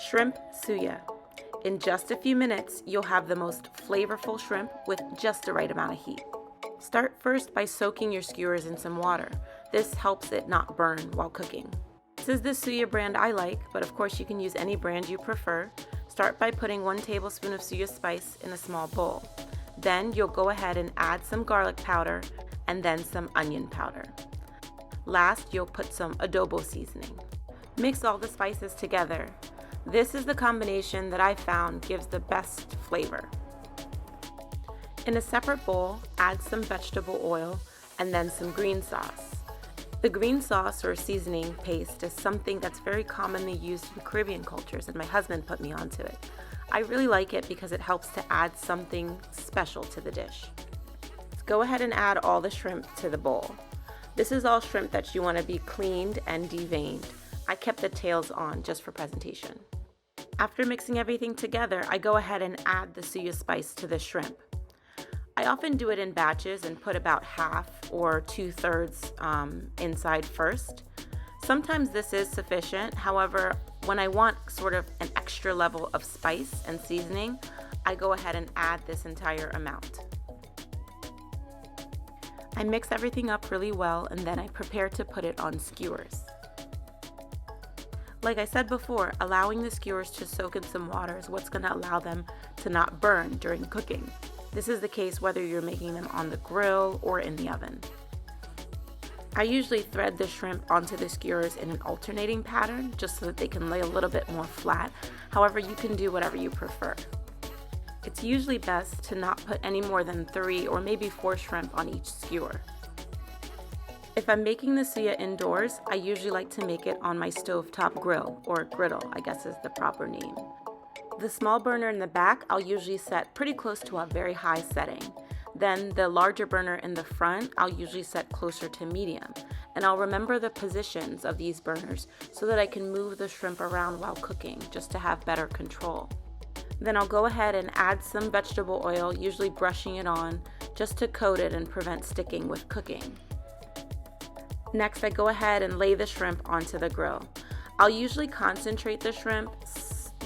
Shrimp suya. In just a few minutes, you'll have the most flavorful shrimp with just the right amount of heat. Start first by soaking your skewers in some water. This helps it not burn while cooking. This is the suya brand I like, but of course you can use any brand you prefer. Start by putting 1 tablespoon of suya spice in a small bowl. Then you'll go ahead and add some garlic powder and then some onion powder. Last, you'll put some adobo seasoning. Mix all the spices together. This is the combination that I found gives the best flavor. In a separate bowl, add some vegetable oil and then some green sauce. The green sauce or seasoning paste is something that's very commonly used in Caribbean cultures, and my husband put me onto it. I really like it because it helps to add something special to the dish. Go ahead and add all the shrimp to the bowl. This is all shrimp that you want to be cleaned and deveined. I kept the tails on just for presentation. After mixing everything together, I go ahead and add the suya spice to the shrimp. I often do it in batches and put about half or 2/3 inside first. Sometimes this is sufficient. However, when I want sort of an extra level of spice and seasoning, I go ahead and add this entire amount. I mix everything up really well and then I prepare to put it on skewers. Like I said before, allowing the skewers to soak in some water is what's going to allow them to not burn during cooking. This is the case whether you're making them on the grill or in the oven. I usually thread the shrimp onto the skewers in an alternating pattern just so that they can lay a little bit more flat. However, you can do whatever you prefer. It's usually best to not put any more than 3 or maybe 4 shrimp on each skewer. If I'm making the suya indoors, I usually like to make it on my stovetop grill, or griddle, I guess is the proper name. The small burner in the back, I'll usually set pretty close to a very high setting. Then the larger burner in the front, I'll usually set closer to medium. And I'll remember the positions of these burners so that I can move the shrimp around while cooking, just to have better control. Then I'll go ahead and add some vegetable oil, usually brushing it on, just to coat it and prevent sticking with cooking. Next, I go ahead and lay the shrimp onto the grill. I'll usually concentrate the shrimp,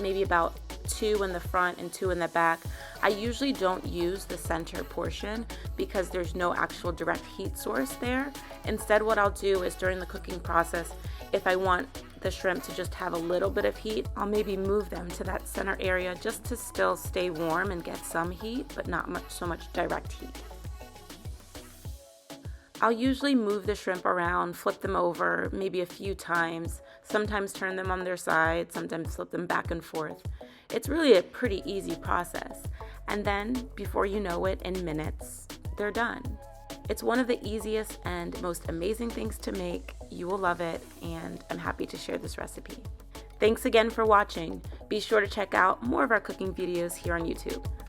maybe about 2 in the front and 2 in the back. I usually don't use the center portion because there's no actual direct heat source there. Instead, what I'll do is during the cooking process, if I want the shrimp to just have a little bit of heat, I'll maybe move them to that center area just to still stay warm and get some heat, but not so much direct heat. I'll usually move the shrimp around, flip them over maybe a few times, sometimes turn them on their side, sometimes flip them back and forth. It's really a pretty easy process. And then, before you know it, in minutes, they're done. It's one of the easiest and most amazing things to make. You will love it, and I'm happy to share this recipe. Thanks again for watching. Be sure to check out more of our cooking videos here on YouTube.